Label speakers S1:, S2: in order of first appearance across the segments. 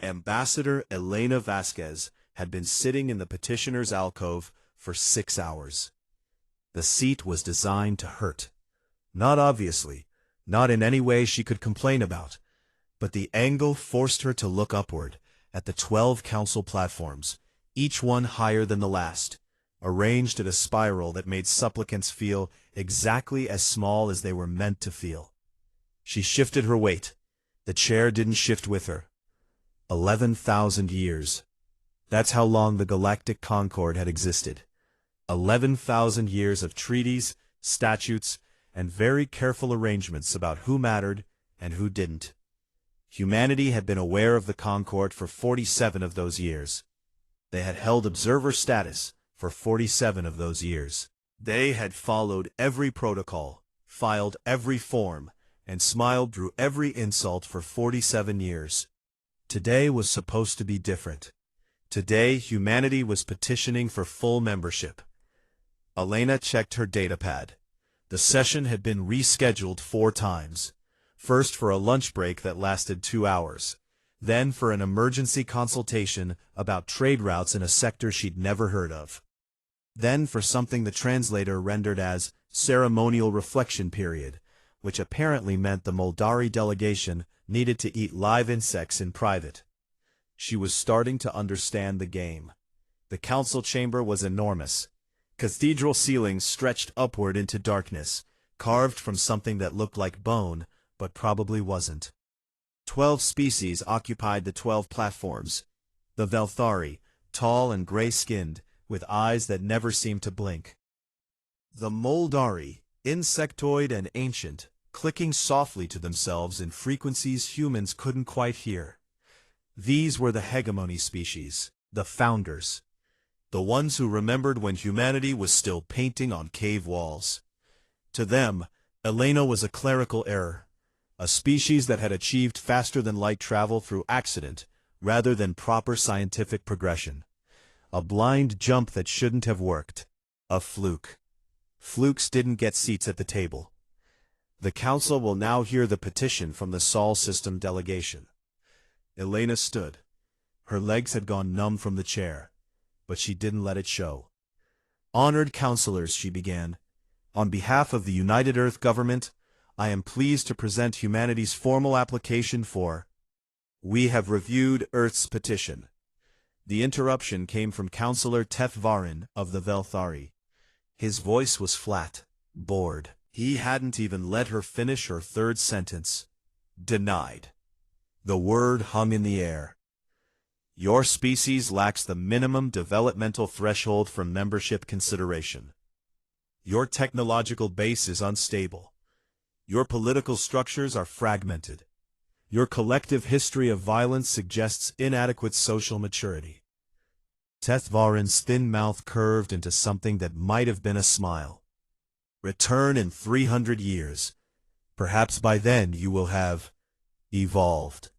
S1: Ambassador Elena Vasquez had been sitting in the petitioner's alcove for 6 hours. The seat was designed to hurt. Not obviously, not in any way she could complain about, but the angle forced her to look upward at the 12 council platforms, each one higher than the last, arranged at a spiral that made supplicants feel exactly as small as they were meant to feel. She shifted her weight. The chair didn't shift with her. 11,000 years. That's how long the Galactic Concord had existed. 11,000 years of treaties, statutes, and very careful arrangements about who mattered and who didn't. Humanity had been aware of the Concord for 47 of those years. They had held observer status for 47 of those years. They had followed every protocol, filed every form, and smiled through every insult for 47 years. Today was supposed to be different. Today, humanity was petitioning for full membership. Elena checked her datapad. The session had been rescheduled 4 times. First for a lunch break that lasted 2 hours. Then for an emergency consultation about trade routes in a sector she'd never heard of. Then for something the translator rendered as ceremonial reflection period, which apparently meant the Moldari delegation needed to eat live insects in private. She was starting to understand the game. The council chamber was enormous. Cathedral ceilings stretched upward into darkness, carved from something that looked like bone, but probably wasn't. 12 species occupied the 12 platforms. The Velthari, tall and gray-skinned, with eyes that never seemed to blink. The Moldari, insectoid and ancient, clicking softly to themselves in frequencies humans couldn't quite hear. These were the hegemony species, the founders. The ones who remembered when humanity was still painting on cave walls. To them, Elena was a clerical error, a species that had achieved faster-than-light travel through accident rather than proper scientific progression. A blind jump that shouldn't have worked. A fluke. Flukes didn't get seats at the table. The council will now hear the petition from the Sol System delegation. Elena stood. Her legs had gone numb from the chair, but she didn't let it show. Honored councilors, she began. On behalf of the United Earth government, I am pleased to present humanity's formal application for. We have reviewed Earth's petition. The interruption came from Councillor Tethvarin of the Velthari. His voice was flat, bored. He hadn't even let her finish her third sentence. Denied. The word hung in the air. Your species lacks the minimum developmental threshold for membership consideration. Your technological base is unstable. Your political structures are fragmented. Your collective history of violence suggests inadequate social maturity. Tethvarin's thin mouth curved into something that might have been a smile. Return in 300 years. Perhaps by then you will have evolved.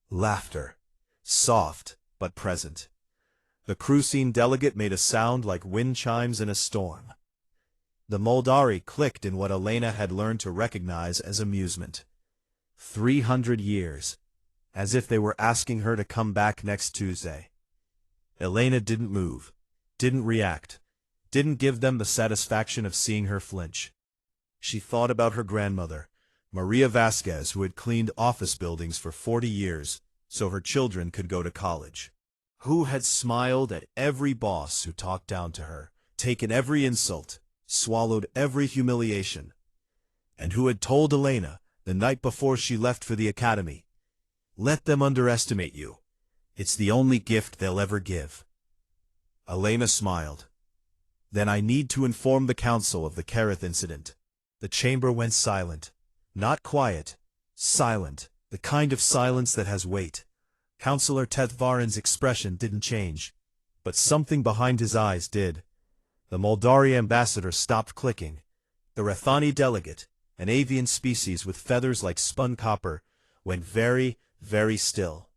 S1: Laughter. Soft, but present. The Crucine delegate made a sound like wind chimes in a storm. The Moldari clicked in what Elena had learned to recognize as amusement. 300 years. As if they were asking her to come back next Tuesday. Elena didn't move, didn't react, didn't give them the satisfaction of seeing her flinch. She thought about her grandmother, Maria Vasquez, who had cleaned office buildings for 40 years so her children could go to college. Who had smiled at every boss who talked down to her, taken every insult, swallowed every humiliation. And who had told Elena, the night before she left for the academy, "Let them underestimate you. It's the only gift they'll ever give." Elena smiled. Then I need to inform the council of the Kareth incident. The chamber went silent. Not quiet. Silent. The kind of silence that has weight. Councillor Tethvarin's expression didn't change, but something behind his eyes did. The Moldari ambassador stopped clicking. The Rathani delegate, an avian species with feathers like spun copper, went very, very still.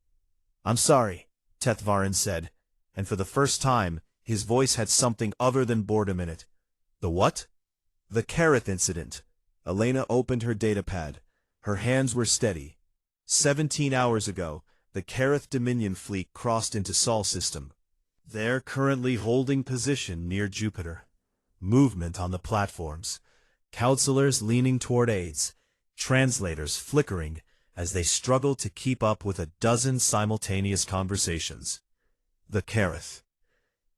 S1: "I'm sorry," Tethvarin said, and for the first time, his voice had something other than boredom in it. "The what?" "The Kareth incident." Elena opened her datapad. Her hands were steady. 17 hours ago, the Kareth Dominion fleet crossed into Sol system. They're currently holding position near Jupiter. Movement on the platforms. Counselors leaning toward aides. Translators flickering as they struggle to keep up with a dozen simultaneous conversations. The Kareth.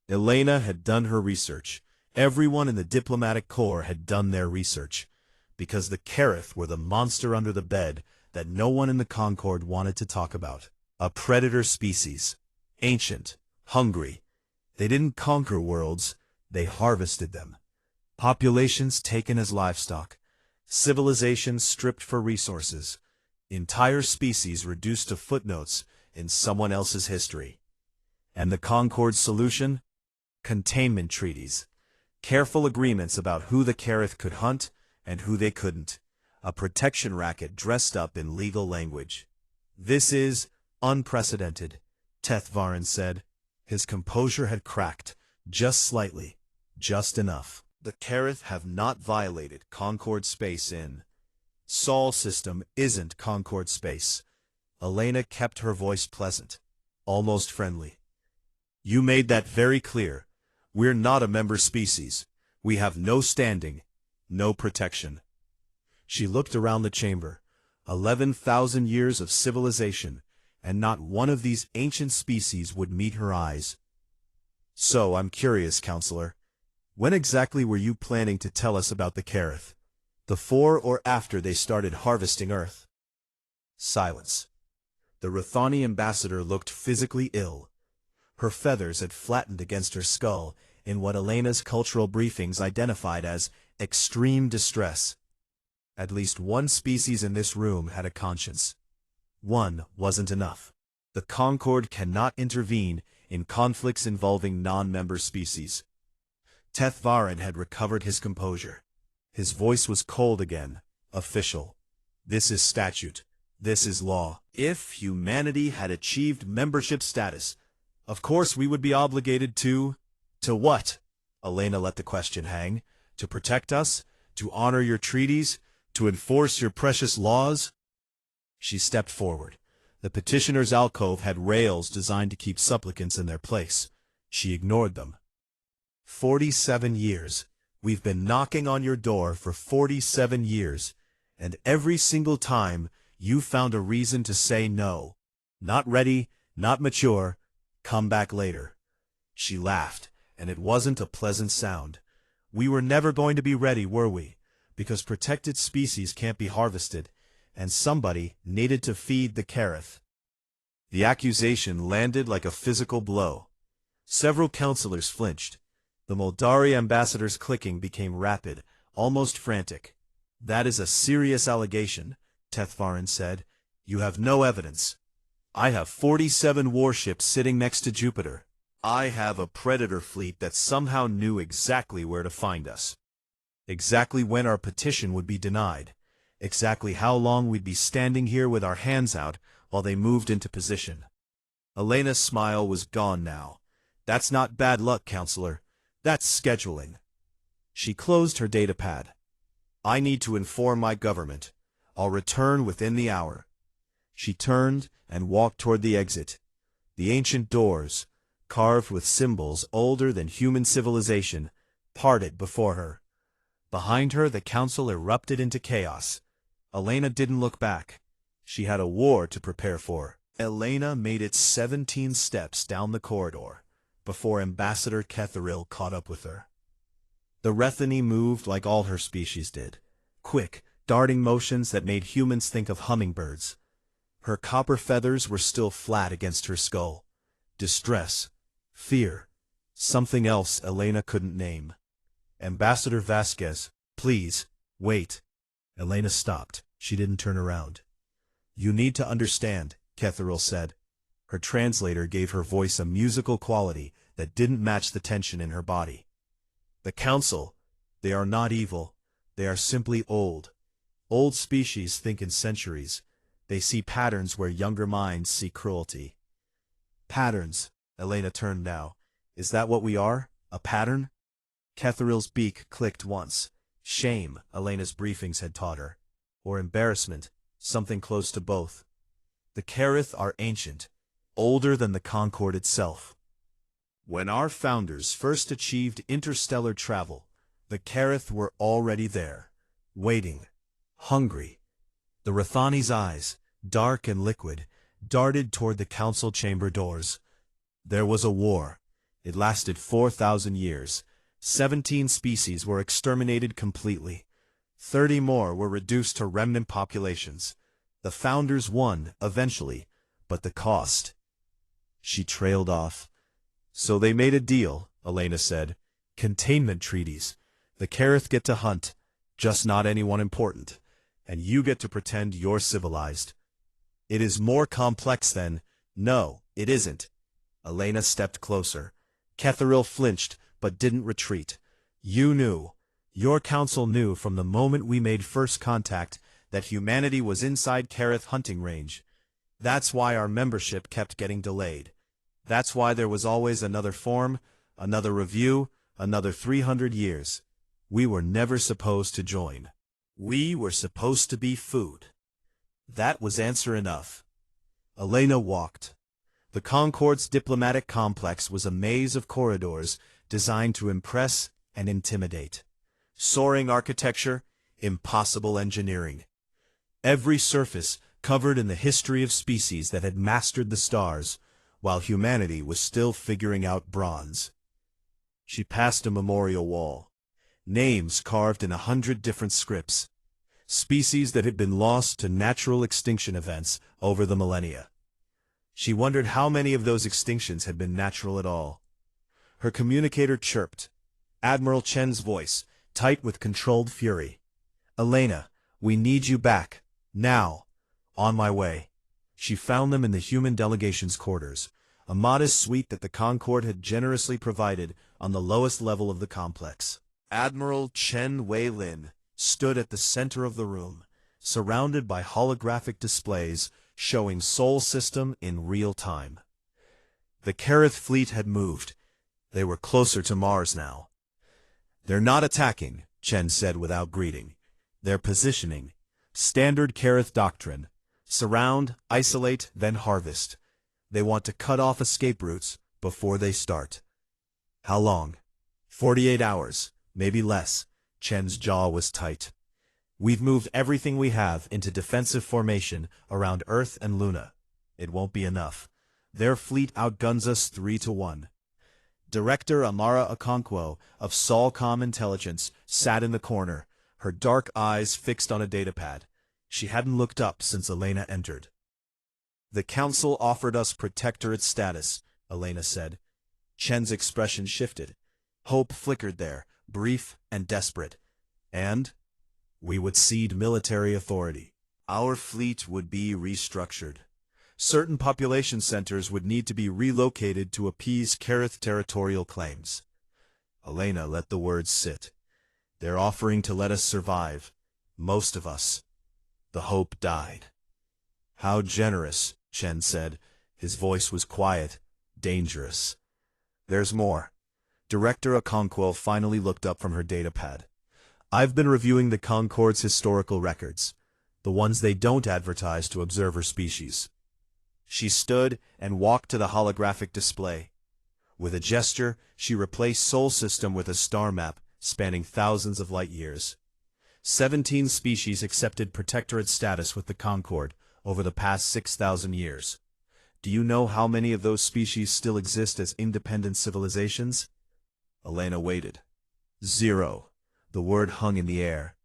S1: Elena had done her research. Everyone in the diplomatic corps had done their research. Because the Kareth were the monster under the bed that no one in the Concord wanted to talk about. A predator species. Ancient. Hungry. They didn't conquer worlds, they harvested them. Populations taken as livestock. Civilizations stripped for resources. Entire species reduced to footnotes in someone else's history. And the Concord's solution? Containment treaties. Careful agreements about who the Kareth could hunt and who they couldn't. A protection racket dressed up in legal language. This is unprecedented, Tethvarin said. His composure had cracked, just slightly, just enough. The Kareth have not violated Concord space in. Sol system isn't Concord space. Elena kept her voice pleasant, almost friendly. You made that very clear. We're not a member species. We have no standing, no protection. She looked around the chamber. 11,000 years of civilization, and not one of these ancient species would meet her eyes. So, I'm curious, Counselor. When exactly were you planning to tell us about the Kareth? Before or after they started harvesting Earth? Silence. The Rathani ambassador looked physically ill. Her feathers had flattened against her skull in what Elena's cultural briefings identified as extreme distress. At least one species in this room had a conscience. One wasn't enough. The Concord cannot intervene in conflicts involving non-member species. Tethvarin had recovered his composure. His voice was cold again, official. This is statute. This is law. If humanity had achieved membership status, of course we would be obligated to... To what? Elena let the question hang. To protect us? To honor your treaties? To enforce your precious laws? She stepped forward. The petitioner's alcove had rails designed to keep supplicants in their place. She ignored them. 47 years. We've been knocking on your door for 47 years, and every single time you found a reason to say no. Not ready, not mature, come back later. She laughed, and it wasn't a pleasant sound. We were never going to be ready, were we? Because protected species can't be harvested, and somebody needed to feed the Kareth. The accusation landed like a physical blow. Several counselors flinched. The Moldari ambassador's clicking became rapid, almost frantic. That is a serious allegation, Tethvarin said. You have no evidence. I have 47 warships sitting next to Jupiter. I have a predator fleet that somehow knew exactly where to find us. Exactly when our petition would be denied. Exactly how long we'd be standing here with our hands out while they moved into position. Elena's smile was gone now. That's not bad luck, Counselor. That's scheduling. She closed her datapad. I need to inform my government. I'll return within the hour. She turned and walked toward the exit. The ancient doors, carved with symbols older than human civilization, parted before her. Behind her, the council erupted into chaos. Elena didn't look back. She had a war to prepare for. Elena made it 17 steps down the corridor before Ambassador Ketheril caught up with her. The Rathani moved like all her species did. Quick, darting motions that made humans think of hummingbirds. Her copper feathers were still flat against her skull. Distress. Fear. Something else Elena couldn't name. Ambassador Vasquez, please, wait. Elena stopped. She didn't turn around. You need to understand, Ketheril said. Her translator gave her voice a musical quality that didn't match the tension in her body. The Council, they are not evil. They are simply old. Old species think in centuries. They see patterns where younger minds see cruelty. Patterns. Elena turned now. Is that what we are? A pattern? Ketheril's beak clicked once. Shame, Elena's briefings had taught her. Or embarrassment, something close to both. The Kareth are ancient, older than the Concorde itself. When our founders first achieved interstellar travel, the Carith were already there, waiting, hungry. The Rathani's eyes, dark and liquid, darted toward the council chamber doors. There was a war. It lasted 4,000 years. 17 species were exterminated completely. 30 more were reduced to remnant populations. The founders won, eventually, but the cost. She trailed off. So they made a deal, Elena said. Containment treaties. The Carith get to hunt, just not anyone important, and you get to pretend you're civilized. It is more complex than— No, it isn't. Elena stepped closer. Ketheril flinched, but didn't retreat. You knew. Your council knew from the moment we made first contact that humanity was inside Carith hunting range. That's why our membership kept getting delayed. That's why there was always another form, another review, another 300 years. We were never supposed to join. We were supposed to be food. That was answer enough. Elena walked. The Concorde's diplomatic complex was a maze of corridors designed to impress and intimidate. Soaring architecture, impossible engineering. Every surface covered in the history of species that had mastered the stars, while humanity was still figuring out bronze. She passed a memorial wall. Names carved in 100 different scripts. Species that had been lost to natural extinction events over the millennia. She wondered how many of those extinctions had been natural at all. Her communicator chirped. Admiral Chen's voice, tight with controlled fury. Elena, we need you back. Now. On my way. She found them in the human delegation's quarters, a modest suite that the Concorde had generously provided on the lowest level of the complex. Admiral Chen Wei-Lin stood at the center of the room, surrounded by holographic displays showing Sol System in real time. The Carith fleet had moved. They were closer to Mars now. They're not attacking, Chen said without greeting. They're positioning. Standard Carith doctrine. Surround, isolate, then harvest. They want to cut off escape routes before they start. How long? 48 hours, maybe less. Chen's jaw was tight. We've moved everything we have into defensive formation around Earth and Luna. It won't be enough. Their fleet outguns us 3-1. Director Amara Okonkwo of Solcom Intelligence sat in the corner, her dark eyes fixed on a datapad. She hadn't looked up since Elena entered. The Council offered us protectorate status, Elena said. Chen's expression shifted. Hope flickered there, brief and desperate. And we would cede military authority. Our fleet would be restructured. Certain population centers would need to be relocated to appease Carith territorial claims. Elena let the words sit. They're offering to let us survive. Most of us. The hope died. How generous, Chen said. His voice was quiet, dangerous. There's more. Director Okonkwo finally looked up from her datapad. I've been reviewing the Concorde's historical records, the ones they don't advertise to observer species. She stood and walked to the holographic display. With a gesture, she replaced Sol System with a star map spanning thousands of light years. 17 species accepted protectorate status with the Concorde over the past 6,000 years. Do you know how many of those species still exist as independent civilizations? Elena waited. 0. The word hung in the air.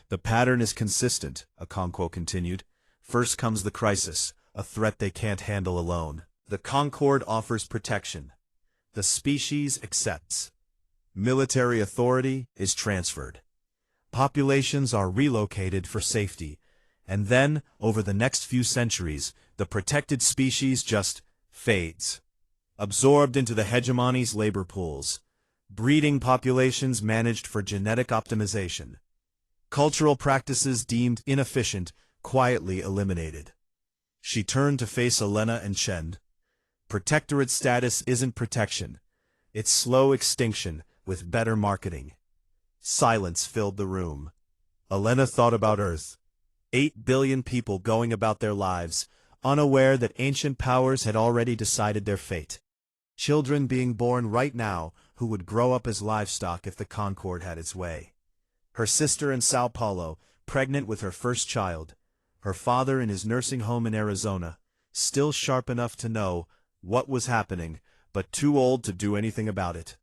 S1: The pattern is consistent, Okonkwo continued. First comes the crisis, a threat they can't handle alone. The Concorde offers protection. The species accepts. Military authority is transferred. Populations are relocated for safety. And then, over the next few centuries, the protected species just fades. Absorbed into the hegemony's labor pools. Breeding populations managed for genetic optimization. Cultural practices deemed inefficient, quietly eliminated. She turned to face Elena and Chen. Protectorate status isn't protection. It's slow extinction with better marketing. Silence filled the room. Elena thought about Earth. 8 billion people going about their lives, unaware that ancient powers had already decided their fate. Children being born right now who would grow up as livestock if the Concorde had its way. Her sister in Sao Paulo, pregnant with her first child. Her father in his nursing home in Arizona, still sharp enough to know what was happening, but too old to do anything about it.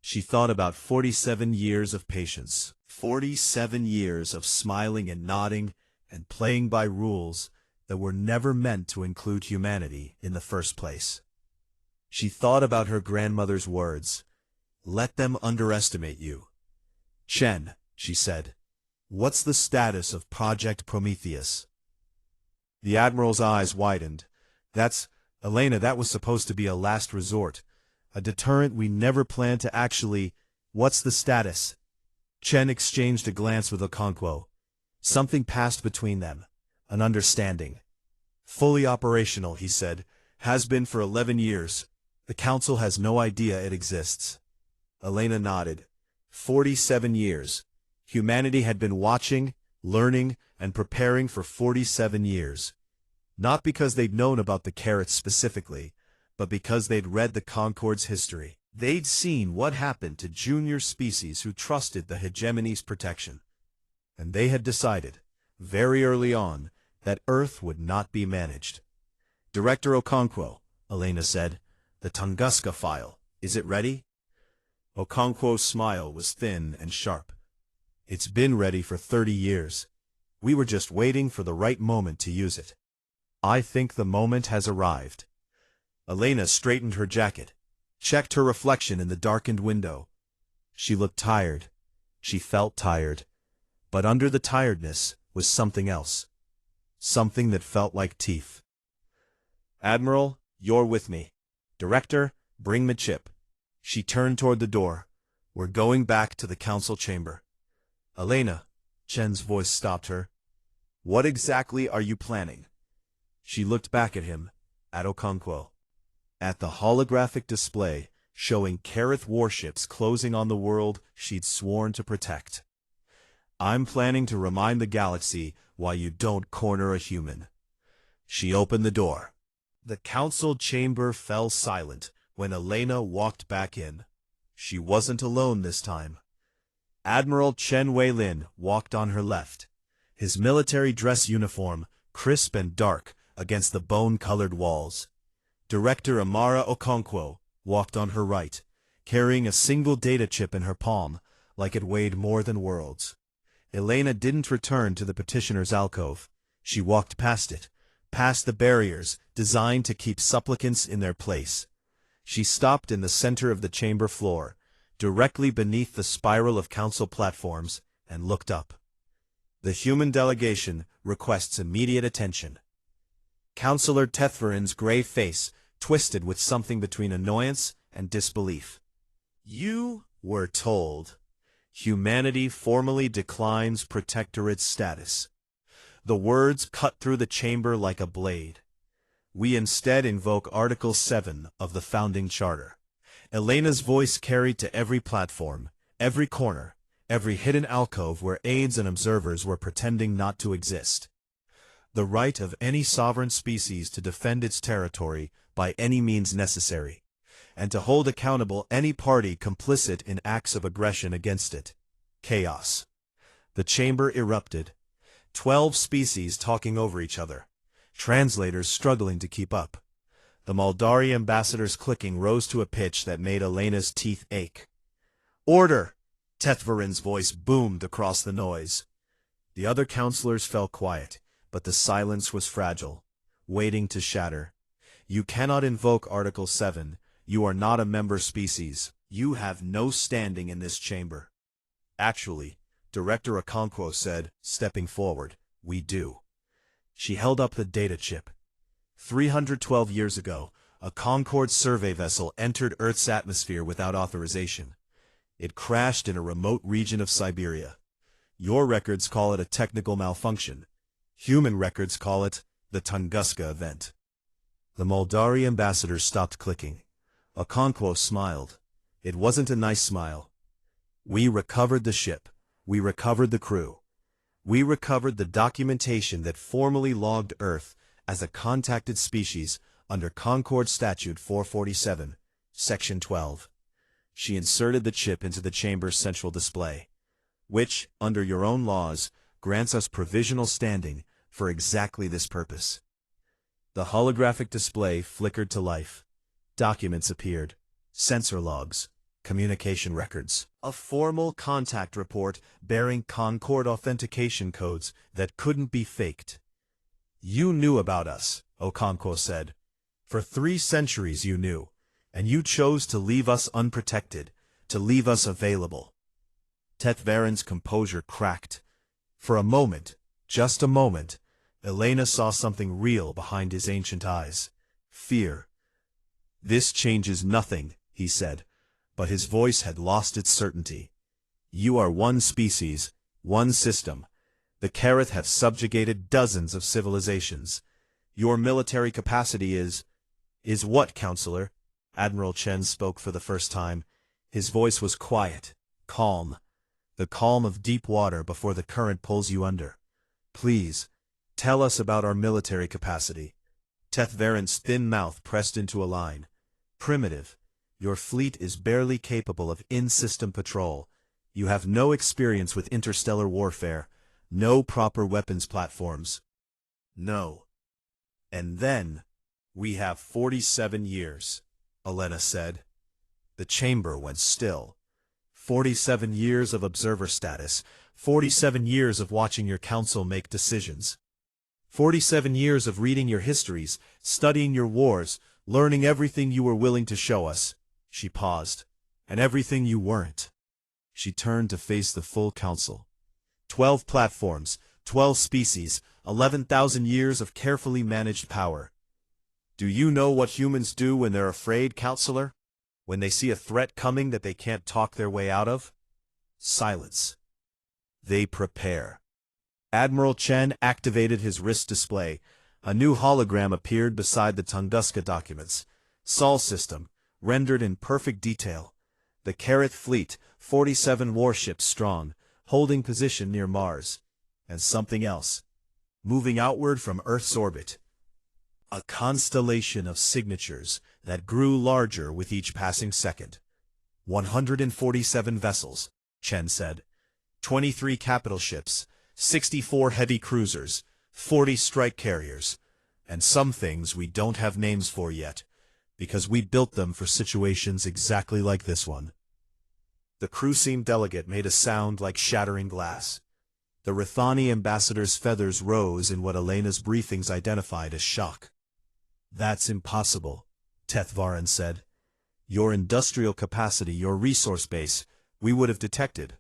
S1: She thought about 47 years of patience, 47 years of smiling and nodding and playing by rules that were never meant to include humanity in the first place. She thought about her grandmother's words, "Let them underestimate you." "Chen," she said, "what's the status of Project Prometheus?" The Admiral's eyes widened. Elena, that was supposed to be a last resort. A deterrent we never planned to actually... What's the status? Chen exchanged a glance with Okonkwo. Something passed between them. An understanding. "Fully operational," he said. "Has been for 11 years. The Council has no idea it exists." Elena nodded. 47 years. Humanity had been watching, learning, and preparing for 47 years. Not because they'd known about the carrots specifically, but because they'd read the Concorde's history. They'd seen what happened to junior species who trusted the hegemony's protection. And they had decided, very early on, that Earth would not be managed. "Director Okonkwo," Elena said, "the Tunguska file, is it ready?" Okonkwo's smile was thin and sharp. "It's been ready for 30 years. We were just waiting for the right moment to use it. I think the moment has arrived." Elena straightened her jacket, checked her reflection in the darkened window. She looked tired. She felt tired. But under the tiredness was something else. Something that felt like teeth. "Admiral, you're with me. Director, bring me chip." She turned toward the door. "We're going back to the Council chamber." "Elena," Chen's voice stopped her. "What exactly are you planning?" She looked back at him, at Okonkwo. At the holographic display showing Kareth warships closing on the world she'd sworn to protect. "I'm planning to remind the galaxy why you don't corner a human." She opened the door. The Council chamber fell silent when Elena walked back in. She wasn't alone this time. Admiral Chen Weilin walked on her left, his military dress uniform crisp and dark against the bone-colored walls. Director Amara Okonkwo walked on her right, carrying a single data chip in her palm, like it weighed more than worlds. Elena didn't return to the petitioner's alcove. She walked past it, past the barriers designed to keep supplicants in their place. She stopped in the center of the chamber floor, directly beneath the spiral of council platforms, and looked up. "The human delegation requests immediate attention." Councillor Tethvarin's gray face twisted with something between annoyance and disbelief. "You were told. Humanity formally declines protectorate status." The words cut through the chamber like a blade. "We instead invoke Article 7 of the Founding Charter." Elena's voice carried to every platform, every corner, every hidden alcove where aides and observers were pretending not to exist. The right of any sovereign species to defend its territory by any means necessary, and to hold accountable any party complicit in acts of aggression against it. Chaos. The chamber erupted. 12 species talking over each other. Translators struggling to keep up. The Moldari ambassador's clicking rose to a pitch that made Elena's teeth ache. "Order!" Tethvarin's voice boomed across the noise. The other counselors fell quiet, but the silence was fragile, waiting to shatter. "You cannot invoke Article 7. You are not a member species. You have no standing in this chamber." "Actually," Director Okonkwo said, stepping forward, "we do." She held up the data chip. 312 years ago, a Concorde survey vessel entered Earth's atmosphere without authorization. It crashed in a remote region of Siberia. Your records call it a technical malfunction. Human records call it the Tunguska event. The Moldari ambassador stopped clicking. Okonkwo smiled. It wasn't a nice smile. "We recovered the ship. We recovered the crew. We recovered the documentation that formally logged Earth as a contacted species under Concord Statute 447, Section 12. She inserted the chip into the chamber's central display, which, under your own laws, grants us provisional standing for exactly this purpose. The holographic display flickered to life. Documents appeared, sensor logs, communication records, a formal contact report bearing Concord authentication codes that couldn't be faked. You knew about us, Okonkwo said. For 3 centuries you knew, and you chose to leave us unprotected, to leave us available. Tethvaren's composure cracked. For a moment, just a moment, Elena saw something real behind his ancient eyes. Fear. This changes nothing, he said, but his voice had lost its certainty. You are one species, one system. The Karath have subjugated dozens of civilizations. Your military capacity is what, Counselor? Admiral Chen spoke for the first time. His voice was quiet, calm. The calm of deep water before the current pulls you under. Please, tell us about our military capacity. Tethvaren's thin mouth pressed into a line. Primitive. Your fleet is barely capable of in-system patrol. You have no experience with interstellar warfare, no proper weapons platforms. No. And then, we have 47 years, Elena said. The chamber went still. 47 years of observer status, 47 years of watching your council make decisions. 47 years of reading your histories, studying your wars, learning everything you were willing to show us. She paused. And everything you weren't. She turned to face the full council. 12 platforms, 12 species, 11,000 years of carefully managed power. Do you know what humans do when they're afraid, Counselor? When they see a threat coming that they can't talk their way out of? Silence. They prepare. Admiral Chen activated his wrist display. A new hologram appeared beside the Tunguska documents. Sol system, rendered in perfect detail. The Karath fleet, 47 warships strong, holding position near Mars. And something else. Moving outward from Earth's orbit. A constellation of signatures that grew larger with each passing second. 147 vessels, Chen said. 23 capital ships, 64 heavy cruisers, 40 strike carriers, and some things we don't have names for yet, because we built them for situations exactly like this one. The Crucine delegate made a sound like shattering glass. The Rithani ambassador's feathers rose in what Elena's briefings identified as shock. That's impossible, Tethvaren said. Your industrial capacity, your resource base, we would have detected.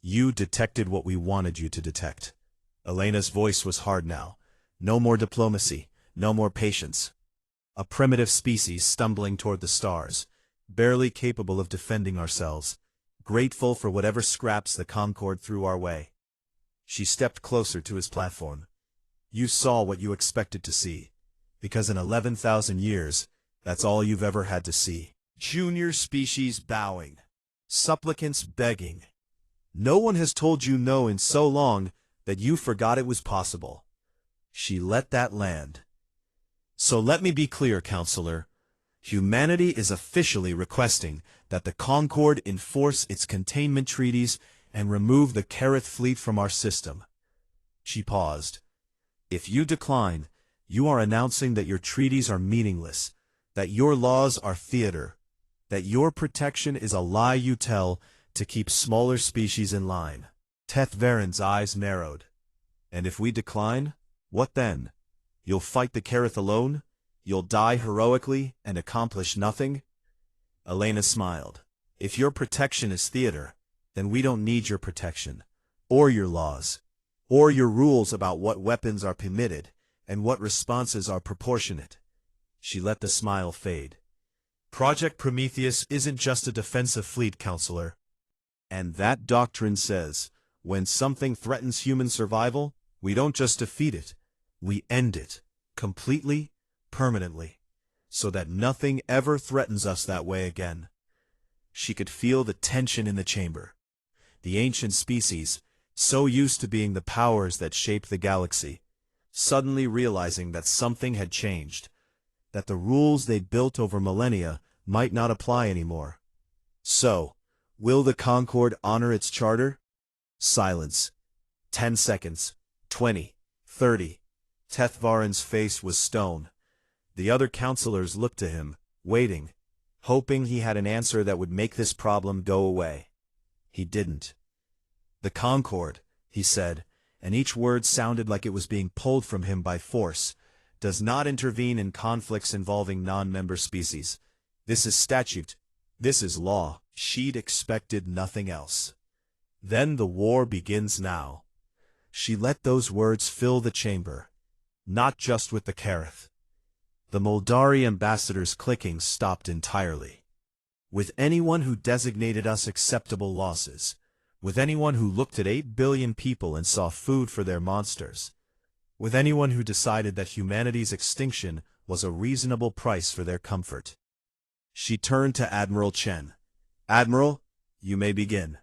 S1: You detected what we wanted you to detect. Elena's voice was hard now. No more diplomacy, no more patience. A primitive species stumbling toward the stars, barely capable of defending ourselves, grateful for whatever scraps the Concord threw our way. She stepped closer to his platform. You saw what you expected to see. Because in 11,000 years, that's all you've ever had to see. Junior species bowing. Supplicants begging. No one has told you no in so long that you forgot it was possible. She let that land. So let me be clear, Counselor. Humanity is officially requesting that the Concord enforce its containment treaties and remove the Karath fleet from our system. She paused. If you decline, you are announcing that your treaties are meaningless, that your laws are theater, that your protection is a lie you tell to keep smaller species in line. Tethvaren's eyes narrowed. And if we decline, what then? You'll fight the Karath alone? You'll die heroically and accomplish nothing? Elena smiled. If your protection is theater, then we don't need your protection, or your laws, or your rules about what weapons are permitted and what responses are proportionate. She let the smile fade. Project Prometheus isn't just a defensive fleet, Counselor. And that doctrine says, when something threatens human survival, we don't just defeat it, we end it, completely, permanently, so that nothing ever threatens us that way again. She could feel the tension in the chamber. The ancient species, so used to being the powers that shape the galaxy, suddenly realizing that something had changed, that the rules they'd built over millennia might not apply anymore. So, will the Concord honor its charter? Silence. 10 seconds. 20. 30. Tethvaren's face was stone. The other counselors looked to him, waiting, hoping he had an answer that would make this problem go away. He didn't. The Concord, he said, and each word sounded like it was being pulled from him by force, does not intervene in conflicts involving non-member species. This is statute. This is law. She'd expected nothing else. Then the war begins now. She let those words fill the chamber, not just with the Kareth. The Moldari ambassador's clicking stopped entirely. With anyone who designated us acceptable losses, with anyone who looked at 8 billion people and saw food for their monsters, with anyone who decided that humanity's extinction was a reasonable price for their comfort. She turned to Admiral Chen. "Admiral, you may begin."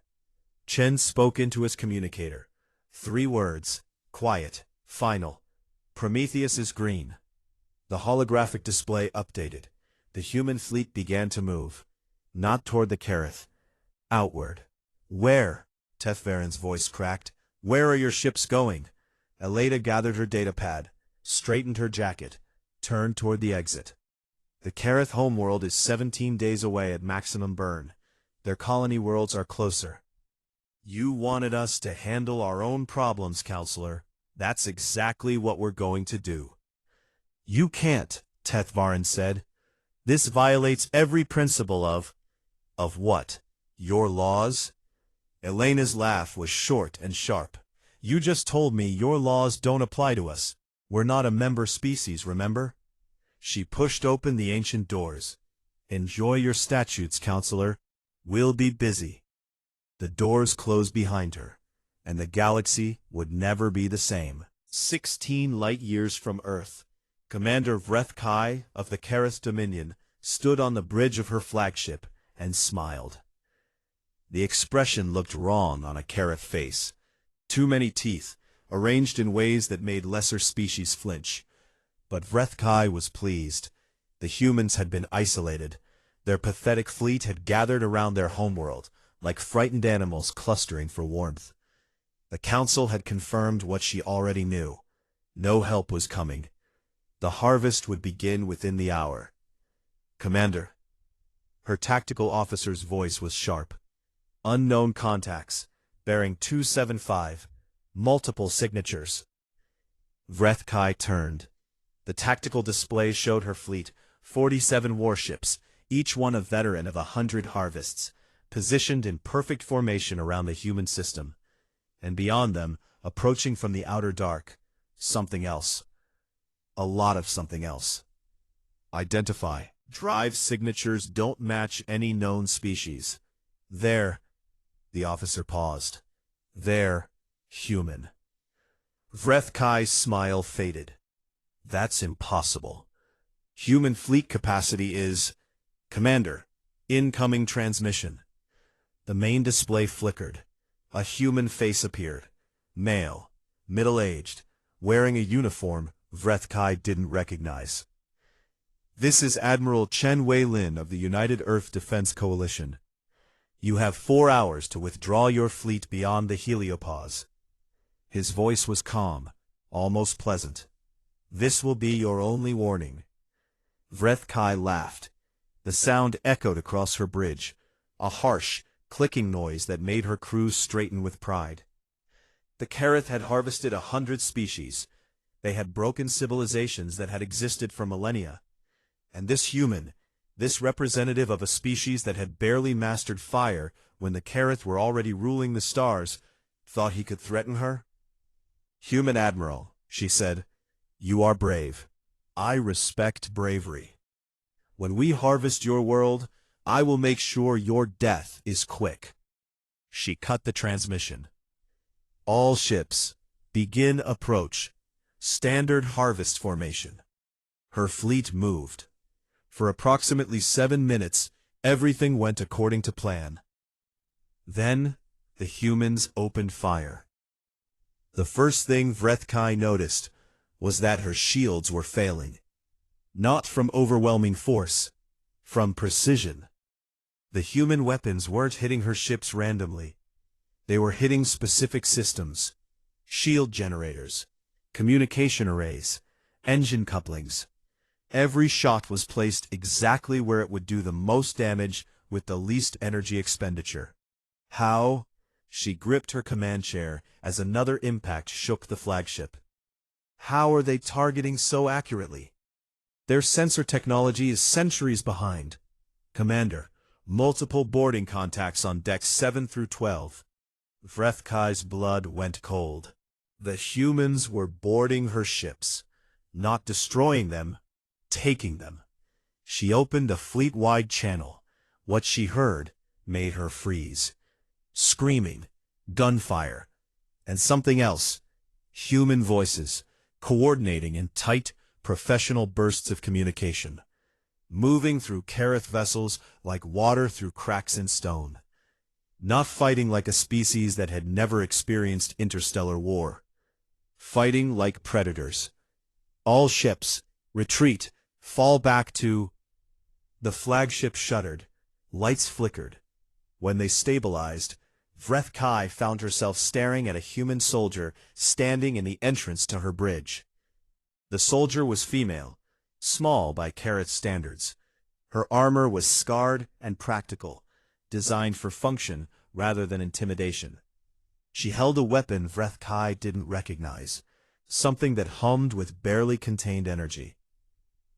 S1: Chen spoke into his communicator. 3 words, quiet, final. "Prometheus is green." The holographic display updated. The human fleet began to move. Not toward the Kareth. Outward. "Where?" Tethvaren's voice cracked. "Where are your ships going?" Eleda gathered her datapad, straightened her jacket, turned toward the exit. The Kareth homeworld is 17 days away at maximum burn. Their colony worlds are closer. "You wanted us to handle our own problems, Counselor. That's exactly what we're going to do." "You can't," Tethvaren said. "This violates every principle of—" "Of what? Your laws?" Elena's laugh was short and sharp. "You just told me your laws don't apply to us. We're not a member species, remember?" She pushed open the ancient doors. "Enjoy your statutes, Counselor. We'll be busy." The doors closed behind her, and the galaxy would never be the same. 16 light-years from Earth, Commander Vreth Kai of the Kareth Dominion stood on the bridge of her flagship and smiled. The expression looked wrong on a Kareth face. Too many teeth, arranged in ways that made lesser species flinch. But Vreth Kai was pleased. The humans had been isolated. Their pathetic fleet had gathered around their homeworld, like frightened animals clustering for warmth. The Council had confirmed what she already knew. No help was coming. The harvest would begin within the hour. "Commander." Her tactical officer's voice was sharp. "Unknown contacts, bearing 275, multiple signatures." Vreth Kai turned. The tactical display showed her fleet, 47 warships, each one a veteran of 100 harvests, positioned in perfect formation around the human system. And beyond them, approaching from the outer dark, something else. A lot of something else. "Identify." "Drive signatures don't match any known species. They're—" The officer paused. "They're human." Vreth Kai's smile faded. "That's impossible. Human fleet capacity is—" "Commander, incoming transmission." The main display flickered. A human face appeared. Male, middle-aged, wearing a uniform Vreth Kai didn't recognize. "This is Admiral Chen Wei-Lin of the United Earth Defense Coalition. You have 4 hours to withdraw your fleet beyond the heliopause." His voice was calm, almost pleasant. "This will be your only warning." Vreth Kai laughed. The sound echoed across her bridge, a harsh, clicking noise that made her crew straighten with pride. The Kareth had harvested 100 species. They had broken civilizations that had existed for millennia. And this human, this representative of a species that had barely mastered fire when the Kareth were already ruling the stars, thought he could threaten her? "Human Admiral," she said, "you are brave. I respect bravery. When we harvest your world, I will make sure your death is quick." She cut the transmission. "All ships, begin approach. Standard harvest formation." Her fleet moved. For approximately 7 minutes, everything went according to plan. Then, the humans opened fire. The first thing Vreth Kai noticed was that her shields were failing. Not from overwhelming force, from precision. The human weapons weren't hitting her ships randomly. They were hitting specific systems, shield generators, communication arrays, engine couplings. Every shot was placed exactly where it would do the most damage with the least energy expenditure. How? She gripped her command chair as another impact shook the flagship. How are they targeting so accurately? Their sensor technology is centuries behind. Commander, multiple boarding contacts on decks 7 through 12. Vrethkai's blood went cold. The humans were boarding her ships, not destroying them, taking them. She opened a fleet-wide channel. What she heard made her freeze. Screaming, gunfire, and something else. Human voices, coordinating in tight, professional bursts of communication. Moving through Kareth vessels like water through cracks in stone. Not fighting like a species that had never experienced interstellar war. Fighting like predators. All ships, retreat, fall back to... The flagship shuddered. Lights flickered. When they stabilized, Vrethkai found herself staring at a human soldier standing in the entrance to her bridge. The soldier was female, small by Kareth's standards. Her armor was scarred and practical, designed for function rather than intimidation. She held a weapon Vrethkai didn't recognize, something that hummed with barely contained energy.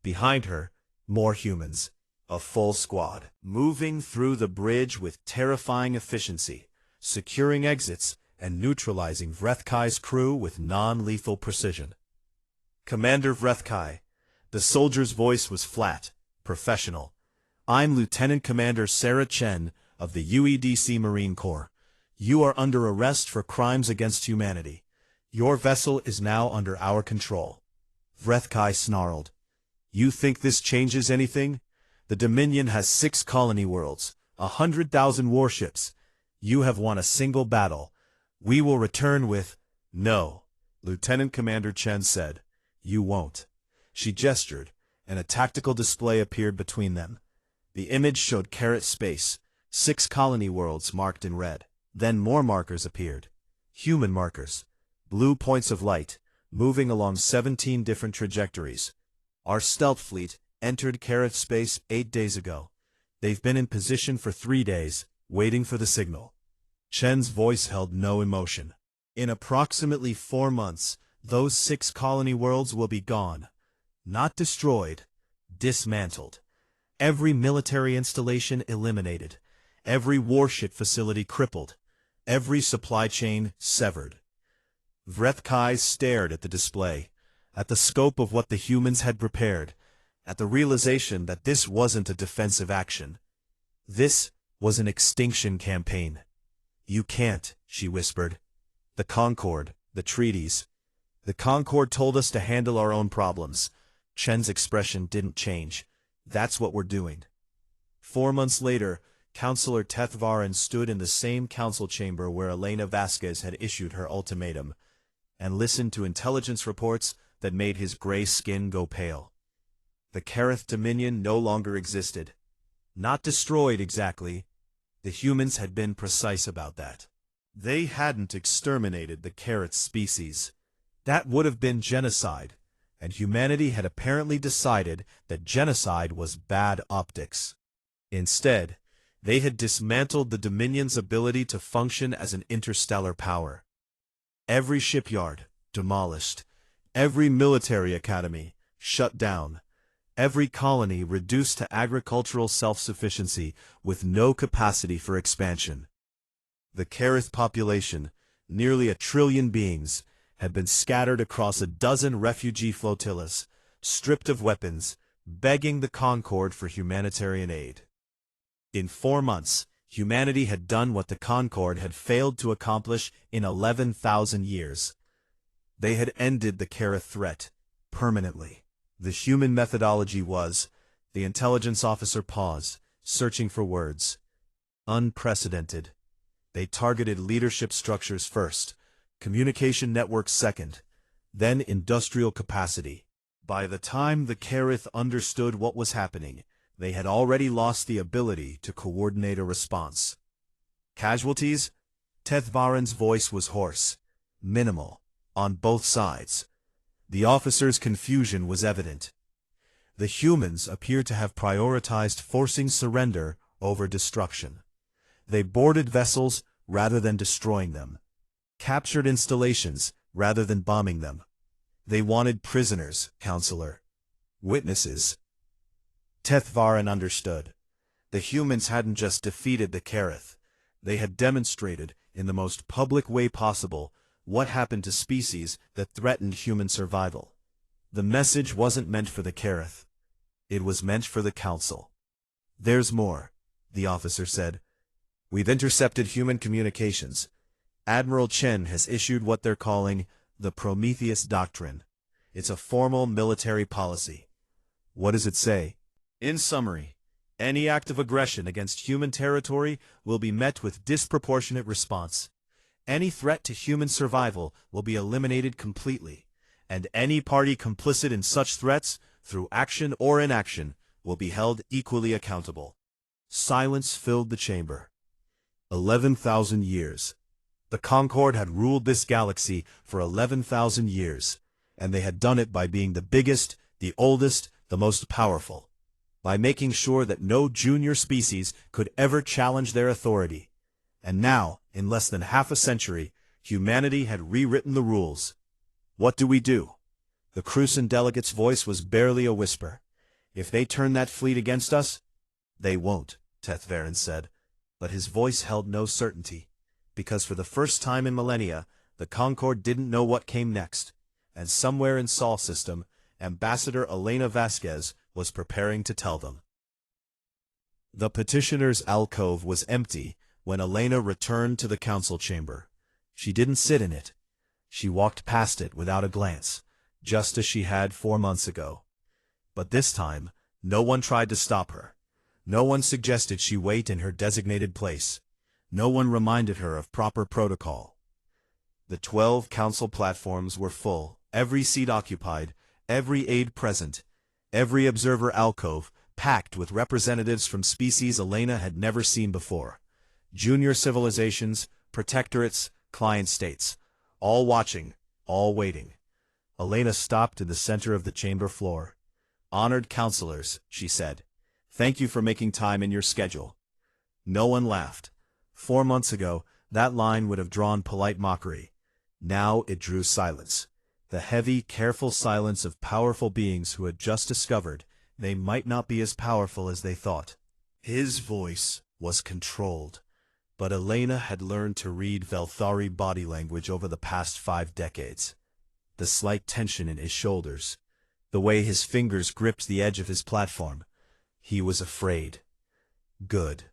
S1: Behind her, more humans, a full squad, moving through the bridge with terrifying efficiency, securing exits and neutralizing Vrethkai's crew with non-lethal precision. Commander Vrethkai. The soldier's voice was flat, professional. I'm Lieutenant Commander Sarah Chen of the UEDC Marine Corps. You are under arrest for crimes against humanity. Your vessel is now under our control. Vrethkai snarled. You think this changes anything? The Dominion has 6 colony worlds, 100,000 warships. You have won a single battle. We will return with... No, Lieutenant Commander Chen said. You won't. She gestured, and a tactical display appeared between them. The image showed Kareth space, 6 colony worlds marked in red. Then more markers appeared. Human markers. Blue points of light, moving along 17 different trajectories. Our stealth fleet entered Kareth space 8 days ago. They've been in position for 3 days, waiting for the signal. Chen's voice held no emotion. In approximately 4 months, those 6 colony worlds will be gone. Not destroyed, dismantled. Every military installation eliminated. Every warship facility crippled. Every supply chain severed. Vrethkai stared at the display, at the scope of what the humans had prepared, at the realization that this wasn't a defensive action. This was an extinction campaign. You can't, she whispered. The Concord, the treaties. The Concord told us to handle our own problems. Chen's expression didn't change. That's what we're doing. 4 months later, Counselor Tethvarin stood in the same council chamber where Elena Vasquez had issued her ultimatum, and listened to intelligence reports that made his gray skin go pale. The Kareth Dominion no longer existed. Not destroyed exactly. The humans had been precise about that. They hadn't exterminated the Kareth species. That would have been genocide, and humanity had apparently decided that genocide was bad optics. Instead, they had dismantled the Dominion's ability to function as an interstellar power. Every shipyard, demolished. Every military academy, shut down. Every colony reduced to agricultural self-sufficiency with no capacity for expansion. The Kareth population, nearly 1 trillion beings, had been scattered across a dozen refugee flotillas, stripped of weapons, begging the Concord for humanitarian aid. In 4 months, humanity had done what the Concord had failed to accomplish in 11,000 years. They had ended the Kareth threat, permanently. The human methodology was, the intelligence officer paused, searching for words. Unprecedented. They targeted leadership structures first, communication networks second. then industrial capacity. By the time the Kerith understood what was happening, they had already lost the ability to coordinate a response. Casualties? Tethvaren's voice was hoarse, minimal, on both sides. The officer's confusion was evident. The humans appeared to have prioritized forcing surrender over destruction. They boarded vessels rather than destroying them, captured installations rather than bombing them. They wanted prisoners, Counselor. Witnesses. Tethvaren understood. The humans hadn't just defeated the Kerith. They had demonstrated, in the most public way possible, what happened to species that threatened human survival. The message wasn't meant for the Kerith. It was meant for the Council. There's more, the officer said. We've intercepted human communications. Admiral Chen has issued what they're calling the Prometheus Doctrine. It's a formal military policy. What does it say? In summary, any act of aggression against human territory will be met with disproportionate response. Any threat to human survival will be eliminated completely, and any party complicit in such threats, through action or inaction, will be held equally accountable. Silence filled the chamber. 11,000 years. The Concord had ruled this galaxy for 11,000 years, and they had done it by being the biggest, the oldest, the most powerful. By making sure that no junior species could ever challenge their authority. And now, in less than half a century, humanity had rewritten the rules. What do we do? The Crucian delegate's voice was barely a whisper. If they turn that fleet against us? They won't, Tethvaren said. But his voice held no certainty, because for the first time in millennia, the Concord didn't know what came next, and somewhere in Sol system, Ambassador Elena Vasquez was preparing to tell them. The petitioner's alcove was empty when Elena returned to the council chamber. She didn't sit in it. She walked past it without a glance, just as she had 4 months ago. But this time, no one tried to stop her. No one suggested she wait in her designated place. No one reminded her of proper protocol. The 12 council platforms were full, every seat occupied, every aide present, every observer alcove packed with representatives from species Elena had never seen before. Junior civilizations, protectorates, client states, all watching, all waiting. Elena stopped in the center of the chamber floor. Honored counselors, she said, thank you for making time in your schedule. No one laughed. 4 months ago, that line would have drawn polite mockery. Now it drew silence. The heavy, careful silence of powerful beings who had just discovered they might not be as powerful as they thought. His voice was controlled, but Elena had learned to read Velthari body language over the past 5 decades. The slight tension in his shoulders, the way his fingers gripped the edge of his platform. He was afraid. Good.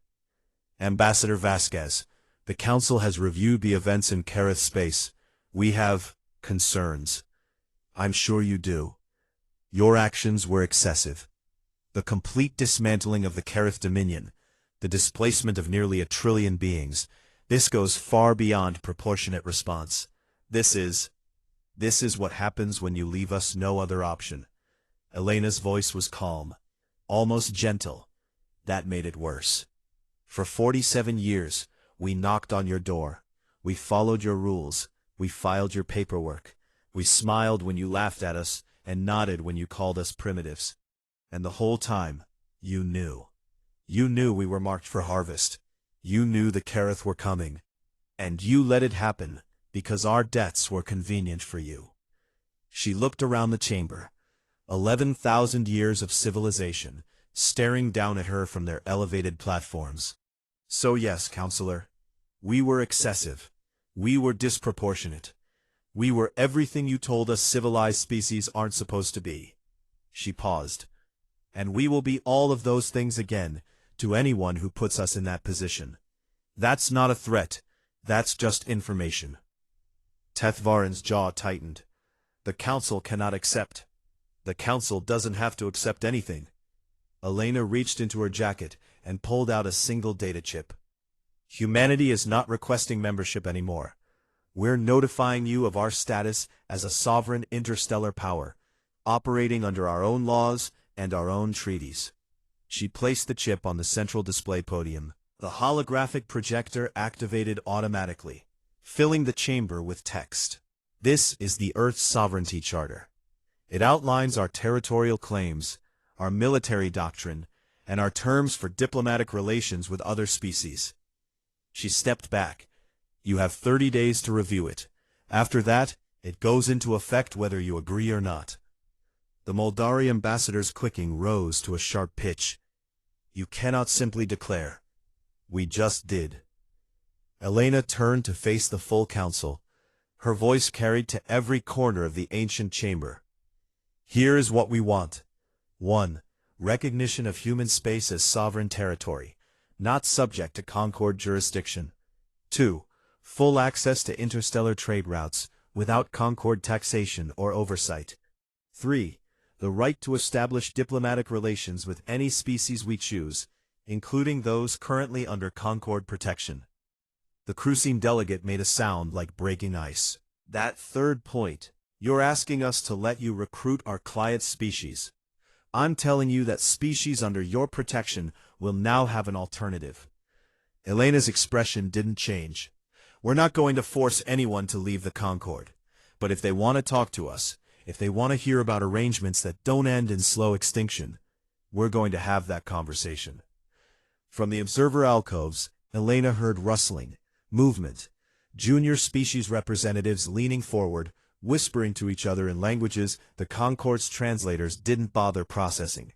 S1: Ambassador Vasquez, the Council has reviewed the events in Kerith space. We have concerns. I'm sure you do. Your actions were excessive. The complete dismantling of the Kerith Dominion, the displacement of nearly 1 trillion beings, this goes far beyond proportionate response. This is what happens when you leave us no other option. Elena's voice was calm, almost gentle. That made it worse. For 47 years, we knocked on your door. We followed your rules. We filed your paperwork. We smiled when you laughed at us and nodded when you called us primitives. And the whole time, you knew. You knew we were marked for harvest. You knew the Kerith were coming. And you let it happen because our deaths were convenient for you. She looked around the chamber. 11,000 years of civilization, staring down at her from their elevated platforms. So yes, Counselor, we were excessive. We were disproportionate. We were everything you told us civilized species aren't supposed to be. She paused. And we will be all of those things again, to anyone who puts us in that position. That's not a threat. That's just information. Tethvaren's jaw tightened. The Council cannot accept. The Council doesn't have to accept anything. Elena reached into her jacket and pulled out a single data chip. Humanity is not requesting membership anymore. We're notifying you of our status as a sovereign interstellar power, operating under our own laws and our own treaties. She placed the chip on the central display podium. The holographic projector activated automatically, filling the chamber with text. This is the Earth's Sovereignty Charter. It outlines our territorial claims, our military doctrine, and our terms for diplomatic relations with other species. She stepped back. You have 30 days to review it. After that, it goes into effect whether you agree or not. The Moldari ambassador's clicking rose to a sharp pitch. You cannot simply declare. We just did. Elena turned to face the full council, her voice carried to every corner of the ancient chamber. Here is what we want. 1. Recognition of human space as sovereign territory, not subject to Concord jurisdiction. 2. Full access to interstellar trade routes, without Concord taxation or oversight. 3. The right to establish diplomatic relations with any species we choose, including those currently under Concord protection. The cruising delegate made a sound like breaking ice. That third point, you're asking us to let you recruit our client species. I'm telling you that species under your protection will now have an alternative. Elena's expression didn't change. We're not going to force anyone to leave the Concord. But if they want to talk to us, if they want to hear about arrangements that don't end in slow extinction, we're going to have that conversation. From the observer alcoves, Elena heard rustling, movement, junior species representatives leaning forward, whispering to each other in languages the Concord's translators didn't bother processing.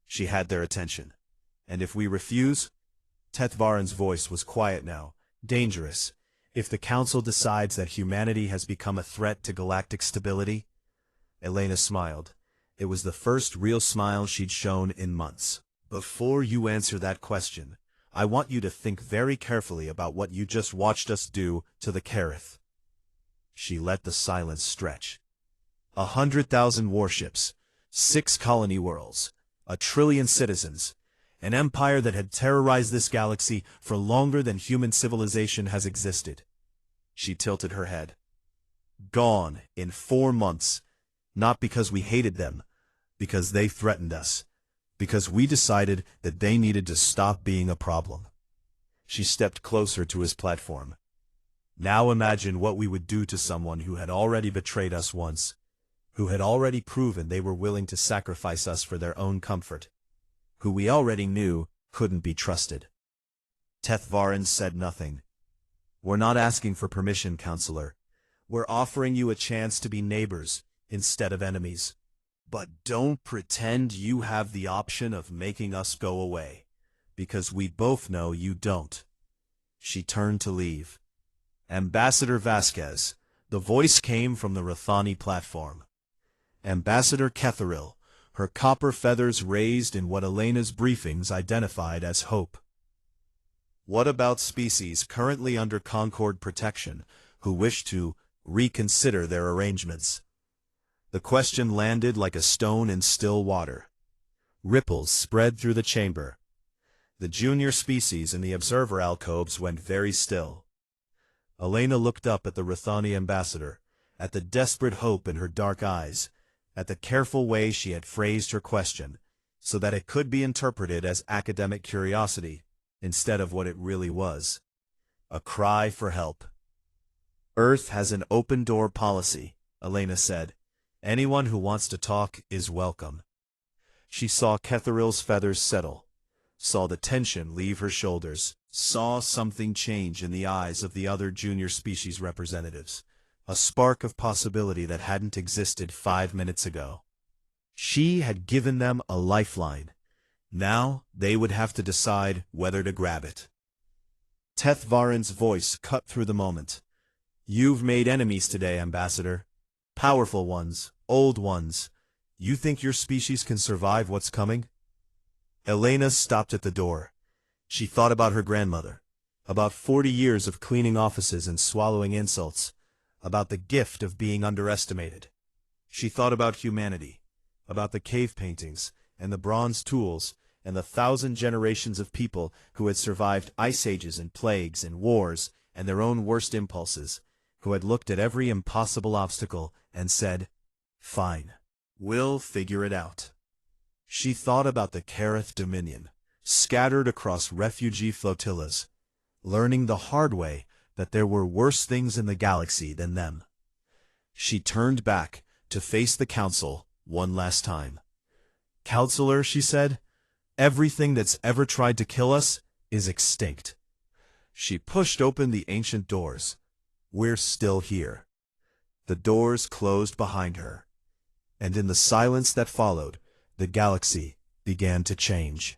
S1: She had their attention. And if we refuse? Tethvaren's voice was quiet now, dangerous. If the Council decides that humanity has become a threat to galactic stability? Elena smiled. It was the first real smile she'd shown in months. Before you answer that question, I want you to think very carefully about what you just watched us do to the Kareth. She let the silence stretch. 100,000 warships, 6 colony worlds, 1 trillion citizens, an empire that had terrorized this galaxy for longer than human civilization has existed. She tilted her head. Gone in 4 months, not because we hated them, because they threatened us, because we decided that they needed to stop being a problem. She stepped closer to his platform. Now imagine what we would do to someone who had already betrayed us once, who had already proven they were willing to sacrifice us for their own comfort, who we already knew couldn't be trusted. Tethvaren said nothing. We're not asking for permission, Counselor. We're offering you a chance to be neighbors instead of enemies. But don't pretend you have the option of making us go away, because we both know you don't. She turned to leave. Ambassador Vasquez, the voice came from the Rathani platform. Ambassador Ketheril, her copper feathers raised in what Elena's briefings identified as hope. What about species currently under Concord protection who wish to reconsider their arrangements? The question landed like a stone in still water. Ripples spread through the chamber. The junior species in the observer alcoves went very still. Elena looked up at the Rathani ambassador, at the desperate hope in her dark eyes, at the careful way she had phrased her question, so that it could be interpreted as academic curiosity, instead of what it really was. A cry for help. Earth has an open-door policy, Elena said. Anyone who wants to talk is welcome. She saw Ketheril's feathers settle, saw the tension leave her shoulders, saw something change in the eyes of the other junior species representatives, a spark of possibility that hadn't existed 5 minutes ago. She had given them a lifeline. Now they would have to decide whether to grab it. Tethvaren's voice cut through the moment. You've made enemies today, Ambassador. Powerful ones, old ones. You think your species can survive what's coming? Elena stopped at the door. She thought about her grandmother, about 40 years of cleaning offices and swallowing insults, about the gift of being underestimated. She thought about humanity, about the cave paintings and the bronze tools and the 1,000 generations of people who had survived ice ages and plagues and wars and their own worst impulses, who had looked at every impossible obstacle and said, "Fine, we'll figure it out." She thought about the Kareth Dominion, scattered across refugee flotillas, learning the hard way that there were worse things in the galaxy than them. She turned back to face the Council one last time. "Counselor," she said, "everything that's ever tried to kill us is extinct." She pushed open the ancient doors. "We're still here." The doors closed behind her, and in the silence that followed, the galaxy began to change.